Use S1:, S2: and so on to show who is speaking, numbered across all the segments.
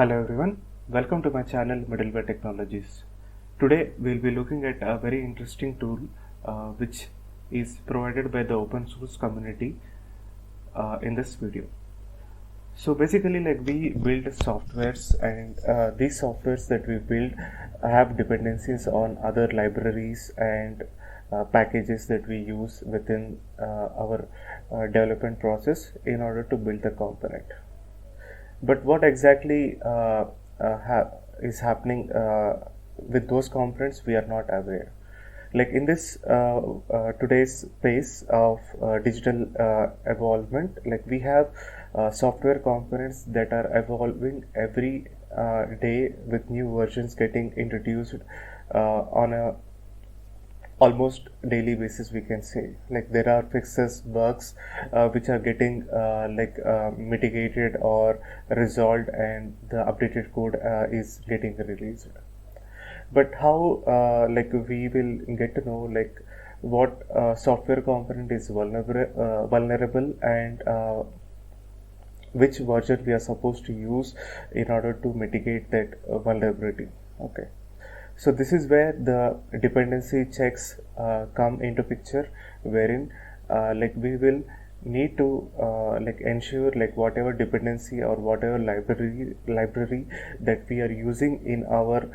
S1: Hello everyone, welcome to my channel Middleware Technologies. Today we'll be looking at a very interesting tool which is provided by the open source community in this video. So basically, we build softwares, and these softwares that we build have dependencies on other libraries and packages that we use within our development process in order to build the component. But what exactly is happening with those components, we are not aware. Like in this today's pace of digital evolvement, like we have software components that are evolving every day with new versions getting introduced on a almost daily basis, we can say. Like there are fixes, bugs which are getting mitigated or resolved, and the updated code is getting released. But how we will get to know what software component is vulnerable and which version we are supposed to use in order to mitigate that vulnerability. Okay. So this is where the dependency checks come into picture, wherein we will need to ensure whatever dependency or whatever library that we are using in our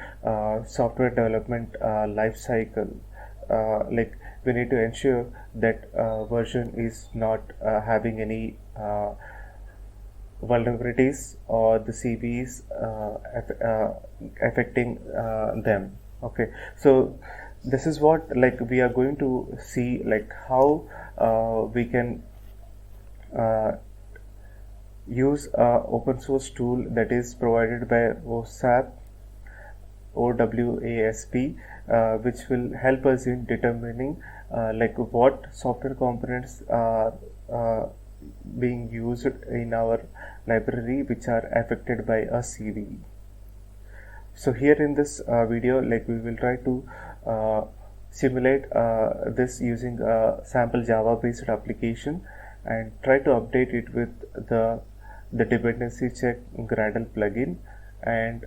S1: software development life cycle. We need to ensure that version is not having any vulnerabilities or the CVEs affecting them. Okay, so this is what we are going to see, how we can use a open source tool that is provided by OWASP, which will help us in determining what software components are being used in our library which are affected by a CVE. So here in this video, we will try to simulate this using a sample Java based application and try to update it with the dependency-check-gradle plugin and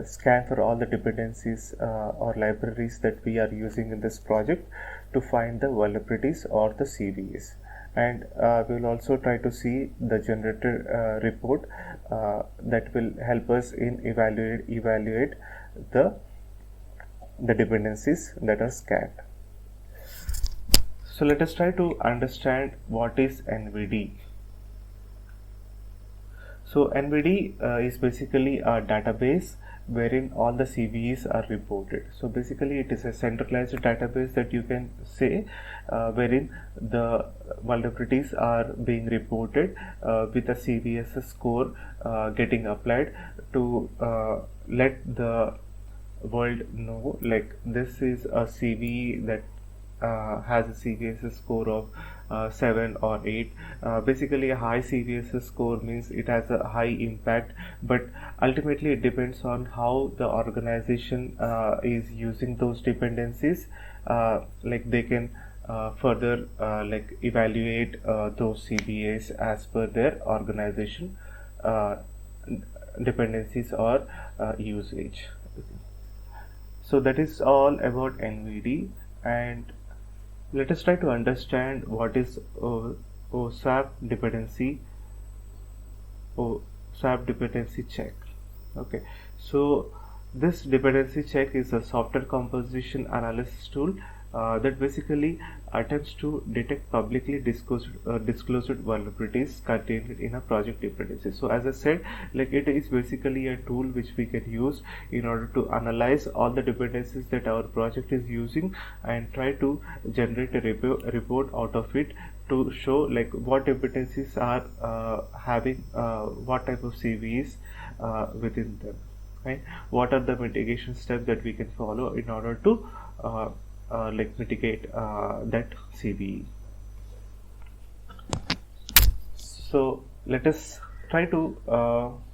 S1: scan for all the dependencies or libraries that we are using in this project to find the vulnerabilities or the CVEs. And we will also try to see the generated report that will help us in evaluate the dependencies that are scanned. So let us try to understand what is NVD. So NVD is basically a database wherein all the CVEs are reported. So basically it is a centralized database that you can say wherein the vulnerabilities are being reported with a CVS score getting applied to let the world know this is a CVE that has a CVS score of 7 or 8. Basically a high CVS score means it has a high impact, but ultimately it depends on how the organization is using those dependencies. They can further evaluate those CVAs as per their organization dependencies or usage. So that is all about NVD, and let us try to understand what is OWASP dependency check. Okay, so this dependency check is a software composition analysis tool that basically attempts to detect publicly disclosed vulnerabilities contained in a project dependency. So as I said, it is basically a tool which we can use in order to analyze all the dependencies that our project is using and try to generate a report out of it to show what dependencies are having what type of CVEs within them, right? What are the mitigation steps that we can follow in order to mitigate that CVE. So let us try to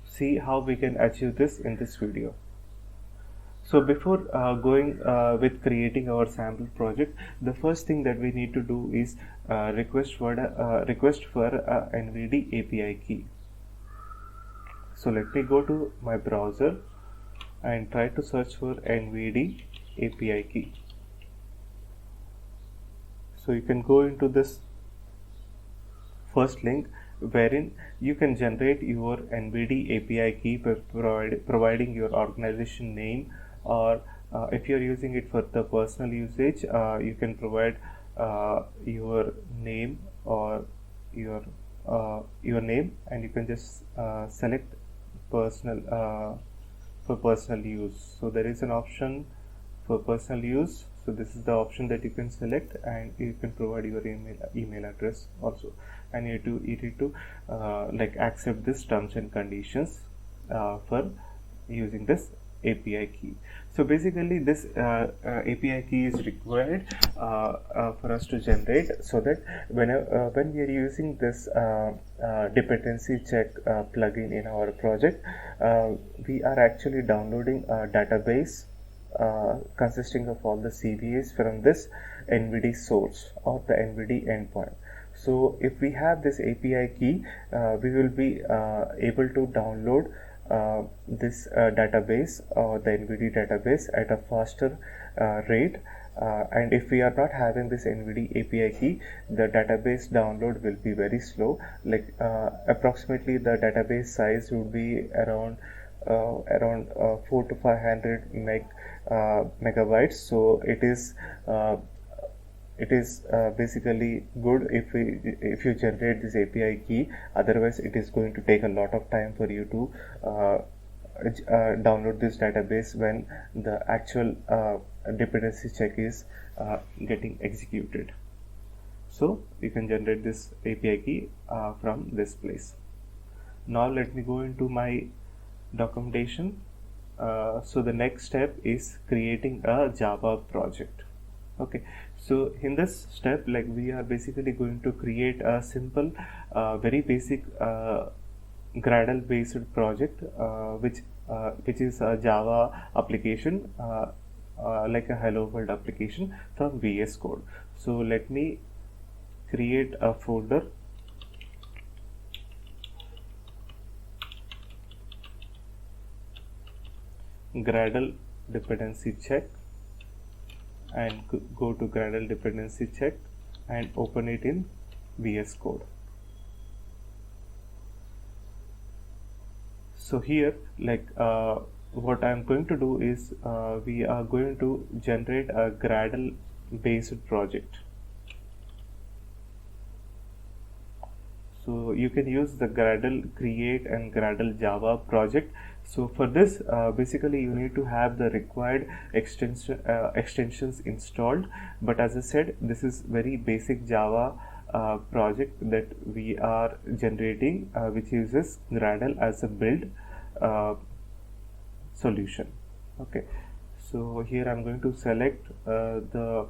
S1: see how we can achieve this in this video. So before going with creating our sample project, the first thing that we need to do is request for NVD API key. So let me go to my browser and try to search for NVD API key. So you can go into this first link wherein you can generate your NVD API key by providing your organization name, or if you're using it for the personal usage, you can provide your name or your name, and you can just select personal for personal use. So there is an option for personal use, so this is the option that you can select, and you can provide your email address also, and you need to like accept this terms and conditions for using this API key. So basically this API key is required for us to generate, so that when we are using this dependency check plugin in our project, we are actually downloading a database consisting of all the CVEs from this NVD source or the NVD endpoint. So if we have this API key, we will be able to download this database or the NVD database at a faster rate, and if we are not having this NVD API key, the database download will be very slow. Like approximately the database size would be around 4 to 500 megabytes. So it is basically good if you generate this API key. Otherwise it is going to take a lot of time for you to download this database when the actual dependency check is getting executed. So you can generate this API key from this place. Now let me go into my documentation. So the next step is creating a Java project. Okay, so in this step, like, we are basically going to create a simple very basic Gradle based project, which is a Java application, like a hello world application from VS Code. So let me create a folder Gradle dependency check, and go to Gradle dependency check and open it in VS Code. So here, like, what I'm going to do is we are going to generate a Gradle based project. So you can use the Gradle create and Gradle Java project. So for this, basically you need to have the required extensions installed. But as I said, this is very basic Java project that we are generating, which uses Gradle as a build solution. Okay, so here I'm going to select the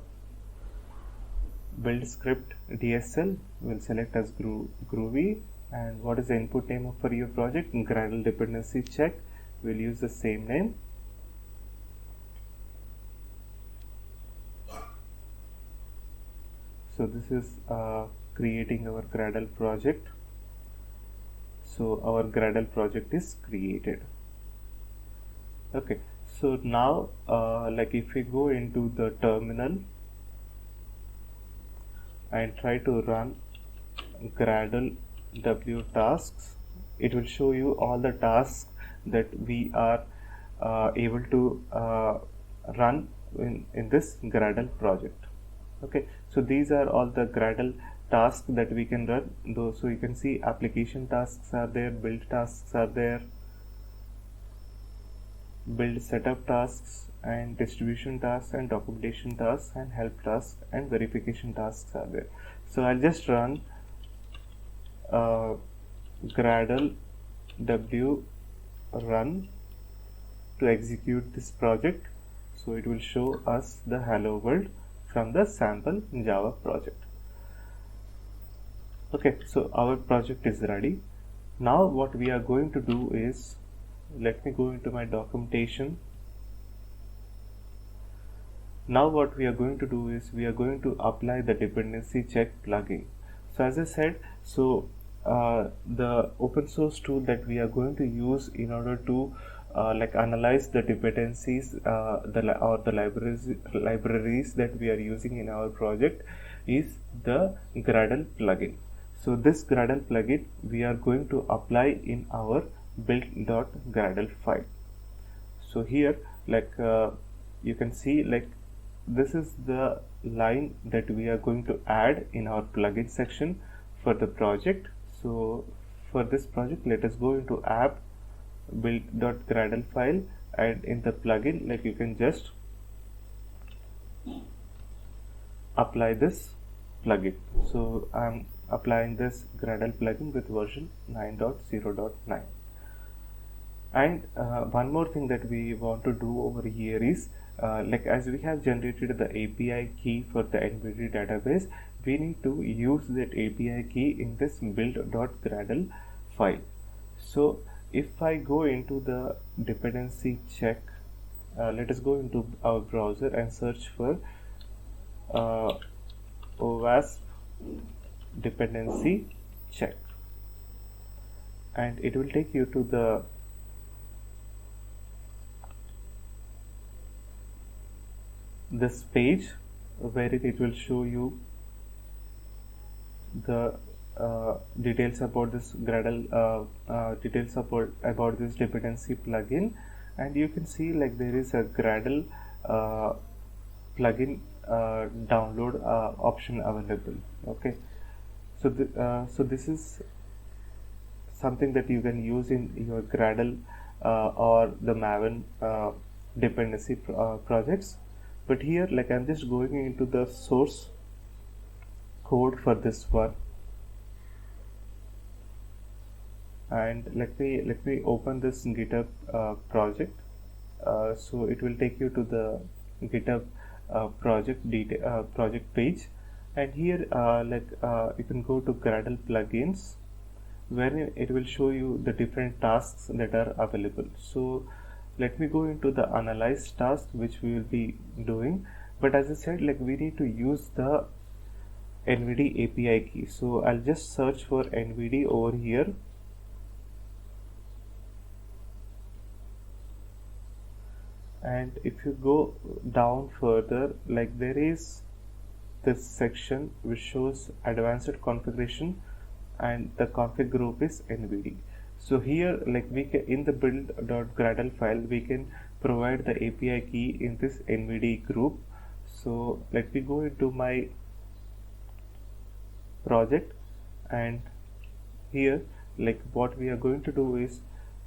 S1: build script DSL. We'll select as Groovy, and what is the input name for your project? Gradle dependency check. We'll use the same name. So this is creating our Gradle project. So our Gradle project is created. Okay, so now like, if we go into the terminal and try to run Gradle w tasks, it will show you all the tasks that we are able to run in this Gradle project. Okay, so these are all the Gradle tasks that we can run. So you can see application tasks are there, build tasks are there, build setup tasks, and distribution tasks, and documentation tasks, and help tasks, and verification tasks are there. So I'll just run Gradle w run to execute this project. So it will show us the hello world from the sample Java project. Okay, so our project is ready. Now what we are going to do is, let me go into my documentation. Now what we are going to do is we are going to apply the dependency check plugin. So as I said, so the open source tool that we are going to use in order to analyze the dependencies or the libraries that we are using in our project is the Gradle plugin. So this Gradle plugin we are going to apply in our build.gradle file. So here you can see this is the line that we are going to add in our plugin section for the project. So for this project, let us go into app build.gradle file, and in the plugin you can just apply this plugin. So I'm applying this Gradle plugin with version 9.0.9. And one more thing that we want to do over here is as we have generated the API key for the NVD database, we need to use that API key in this build.gradle file. So if I go into the dependency check, let us go into our browser and search for OWASP Dependency-Check, and it will take you to this page wherein it will show you the details about this Gradle, details about this dependency plugin, and you can see there is a Gradle plugin download option available. Okay, so so this is something that you can use in your Gradle or the Maven dependency projects. But here I'm just going into the source code for this one, and let me open this GitHub project. So it will take you to the GitHub project page, and here you can go to Gradle plugins, where it will show you the different tasks that are available. So let me go into the analyze task which we will be doing, but as I said, we need to use the NVD API key. So I'll just search for NVD over here, and if you go down further, there is this section which shows advanced configuration, and the config group is NVD. So here we can, in the build.gradle file, we can provide the API key in this NVD group. So let me go into my project, and here what we are going to do is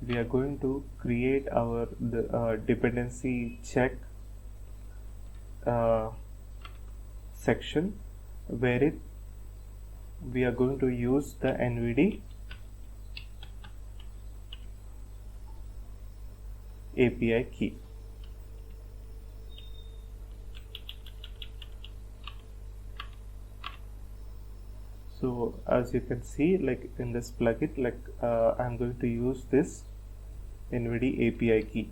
S1: we are going to create our dependency check section, wherein we are going to use the NVD API key. So as you can see, in this plugin, I'm going to use this NVD API key.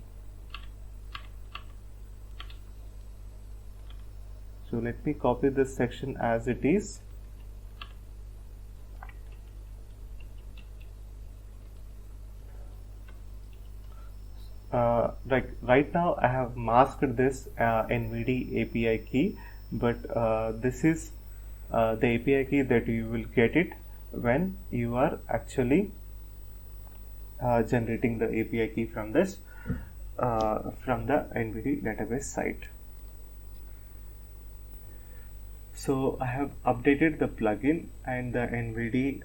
S1: So let me copy this section as it is. Right now I have masked this NVD API key, but this is the API key that you will get it when you are actually generating the API key from this from the NVD database site. So I have updated the plugin and the NVD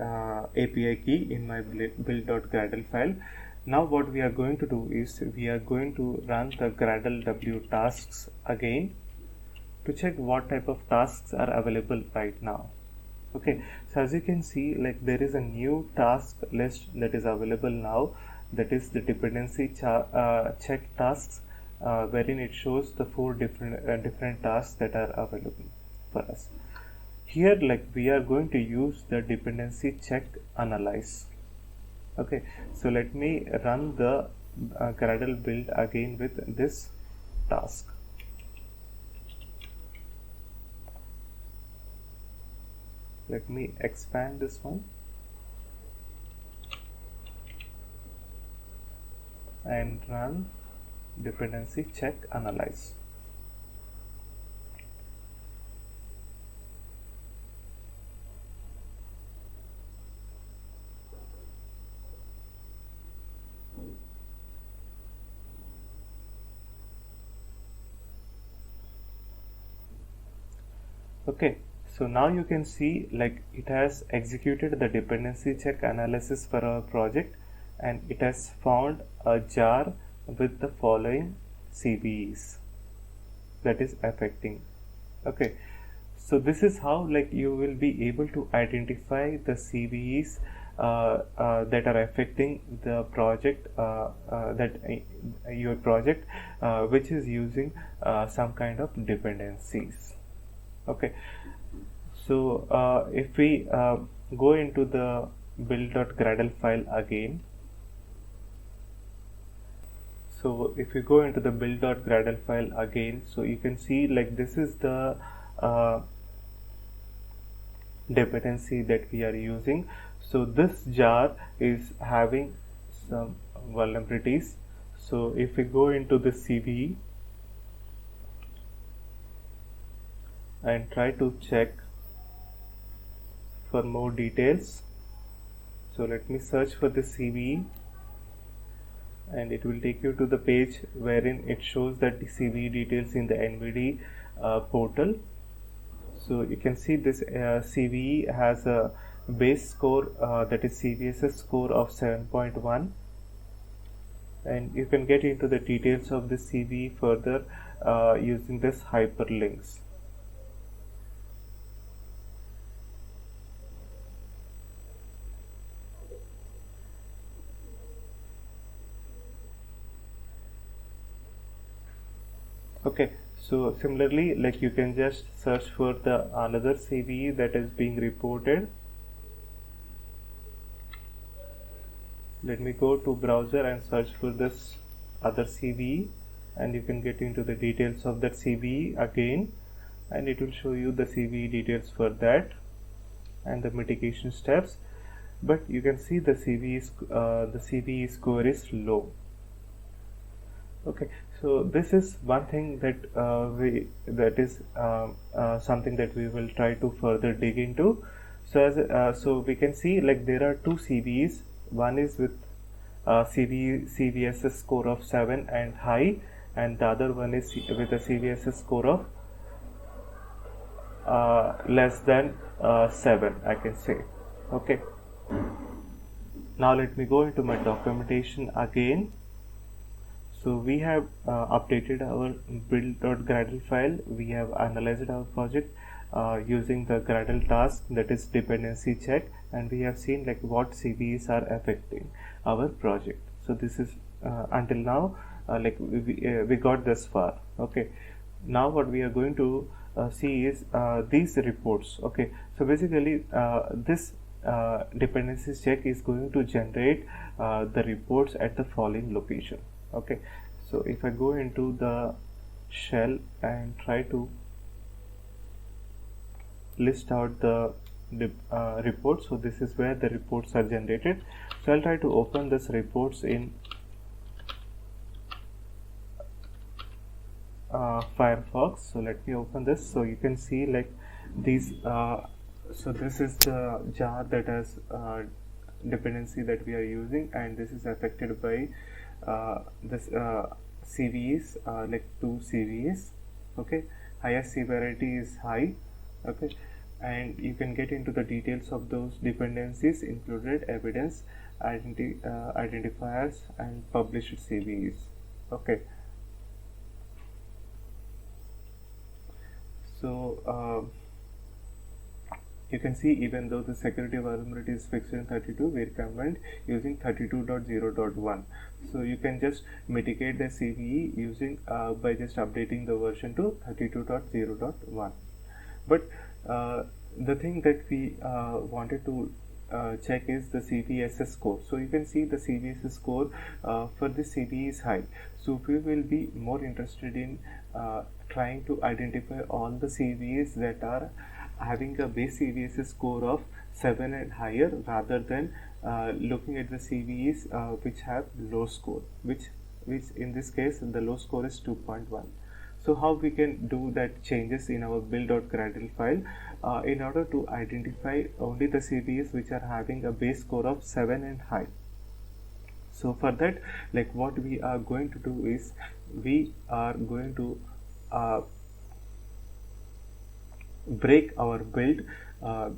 S1: API key in my build.gradle file. Now what we are going to do is we are going to run the Gradle W tasks again to check what type of tasks are available right now. Okay, so as you can see, there is a new task list that is available now, that is the dependency check tasks, wherein it shows the 4 different tasks that are available for us. Here we are going to use the dependency check analyze. Okay, so let me run the Gradle build again with this task. Let me expand this one. and run dependency check analyze. Okay, so now you can see like it has executed the dependency check analysis for our project, and it has found a jar with the following CVEs that is affecting. Okay, so this is how like you will be able to identify the CVEs that are affecting the project your project which is using some kind of dependencies. Okay, so if we go into the build.gradle file again, so if you go into the build.gradle file again, so you can see like this is the dependency that we are using. So this jar is having some vulnerabilities. So if we go into the CVE and try to check for more details, so let me search for the CVE, and it will take you to the page wherein it shows that the CVE details in the NVD portal. So you can see this CVE has a base score that is CVSS score of 7.1, and you can get into the details of the CVE further using this hyperlinks. Okay, so similarly like you can just search for the another CVE that is being reported. Let me go to browser and search for this other CVE, and you can get into the details of that CVE again, and it will show you the CVE details for that and the mitigation steps. But you can see the CVE score is low. Okay, so this is one thing that something that we will try to further dig into. So as so we can see like there are two CVEs. One is with CVSS score of 7 and high, and the other one is with a CVSS score of less than 7, I can say. Okay, now let me go into my documentation again. So we have updated our build.gradle file. We have analyzed our project using the Gradle task, that is dependency check, and we have seen like what CVEs are affecting our project. So this is until now like we got this far. Okay, now what we are going to see is these reports. Okay, so basically this dependency check is going to generate the reports at the following location. Okay, so if I go into the shell and try to list out the reports, so this is where the reports are generated. So I'll try to open this reports in Firefox. So let me open this. So you can see like these so this is the jar that has dependency that we are using, and this is affected by this CVEs, like 2 CVEs. Okay, highest severity is high. Okay, and you can get into the details of those dependencies included evidence, identifiers, and published CVEs. Okay, so you can see even though the security vulnerability is fixed in 32, we recommend using 32.0.1. So you can just mitigate the CVE using by just updating the version to 32.0.1. But the thing that we wanted to check is the CVSS score. So you can see the CVSS score for the CVE is high. So we will be more interested in trying to identify all the CVEs that are having a base CVSS score of 7 and higher, rather than looking at the CVEs which have low score, which which in this case the low score is 2.1. So how we can do that changes in our build.gradle file in order to identify only the CVEs which are having a base score of 7 and high. So for that, like what we are going to do is we are going to break our build,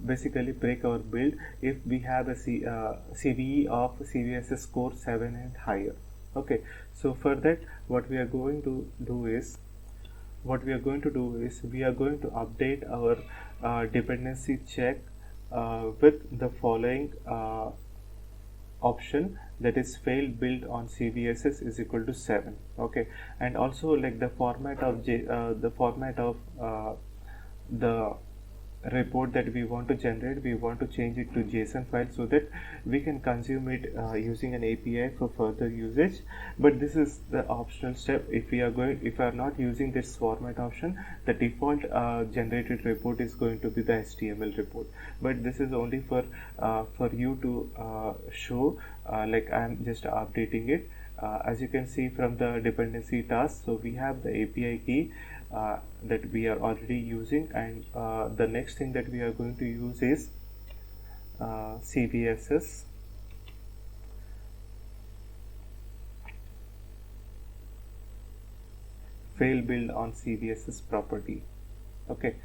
S1: basically break our build if we have a CVE of CVSS score 7 and higher. Okay, so for that what we are going to do is we are going to update our dependency check with the following option, that is failed build on CVSS is equal to 7. Okay, and also like the format of the report that we want to generate, we want to change it to JSON file so that we can consume it using an API for further usage. But this is the optional step. If we are not using this format option, the default generated report is going to be the HTML report. But this is only for you to show, like I am just updating it. As you can see from the dependency task, so we have the API key that we are already using, and the next thing that we are going to use is CVSS fail build on CVSS property. Okay,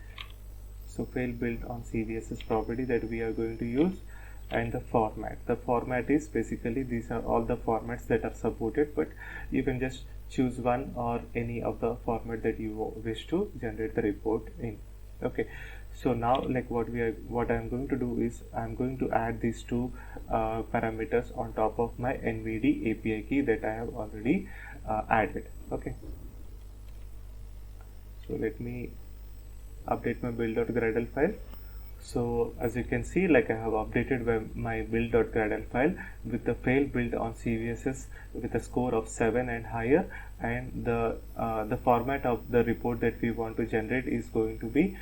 S1: so fail build on CVSS property that we are going to use. And the format is basically these are all the formats that are supported, but you can just choose one or any of the format that you wish to generate the report in. Okay, so now like what I'm going to do is I'm going to add these two parameters on top of my NVD API key that I have already added. Okay, so let me update my build.gradle file. So as you can see, like I have updated my build.gradle file with the fail build on CVSS with a score of 7 and higher, and the format of the report that we want to generate is going to be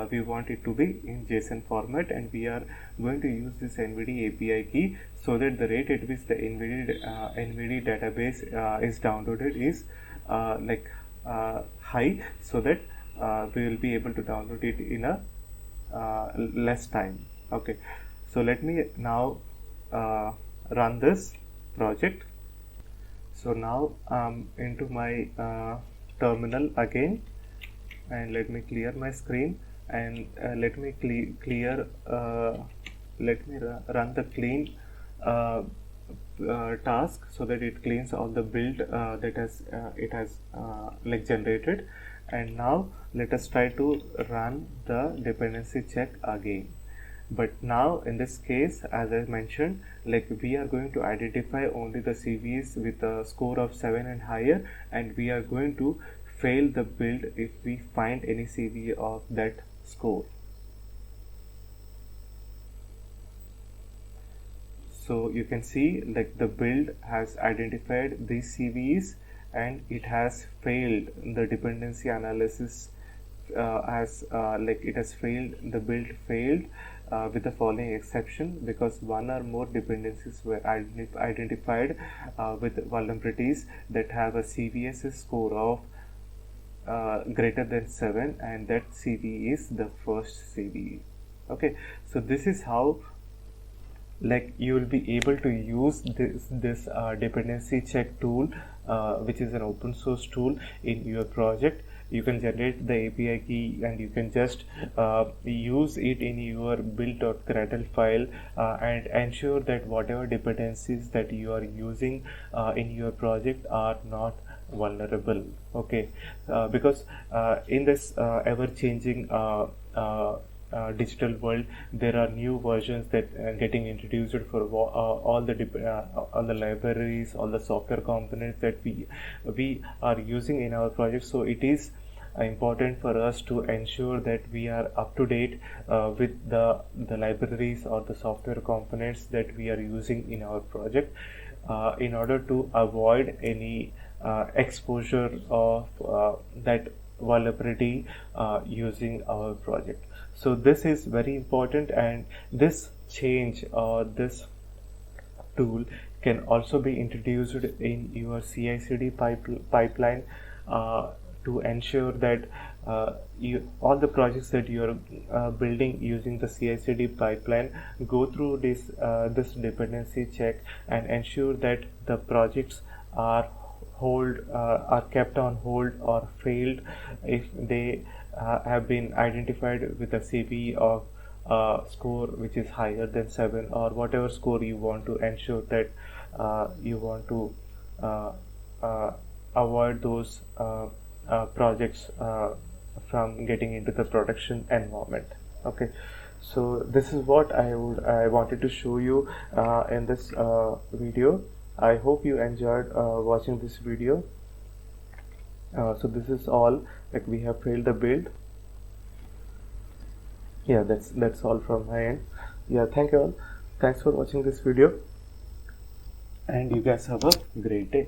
S1: we want it to be in JSON format, and we are going to use this NVD API key so that the rate at which the NVD database is downloaded is high, so that we will be able to download it in a less time. Okay, so let me now run this project. So now I'm into my terminal again, and let me clear my screen, and let me run the clean task so that it cleans all the build that it has like generated. And now let us try to run the dependency check again. But now in this case, as I mentioned, like we are going to identify only the CVs with a score of 7 and higher, and we are going to fail the build if we find any CV of that score. So you can see like the build has identified these CVs, and it has failed the dependency analysis it has failed, the build failed with the following exception, because one or more dependencies were identified with vulnerabilities that have a CVSS score of greater than 7, and that CV is the first CVE. Okay, so this is how like you will be able to use this dependency check tool, which is an open source tool, in your project. You can generate the API key and you can just use it in your build.gradle file and ensure that whatever dependencies that you are using in your project are not vulnerable. Okay, because in this ever-changing digital world, there are new versions that getting introduced for all the libraries, all the software components that we are using in our project. So it is important for us to ensure that we are up to date with the libraries or the software components that we are using in our project in order to avoid any exposure of that vulnerability using our project. So this is very important, and this change or this tool can also be introduced in your CI/CD pipeline to ensure that all the projects that you are building using the CI/CD pipeline go through this dependency check and ensure that the projects are kept on hold or failed if they have been identified with a CVE of score which is higher than 7, or whatever score you want to ensure that you want to avoid those projects from getting into the production environment. Okay, so this is what I wanted to show you in this video. I hope you enjoyed watching this video. So this is all, like we have failed the build. Yeah, that's all from my end. Yeah, thank you all. Thanks for watching this video, and you guys have a great day.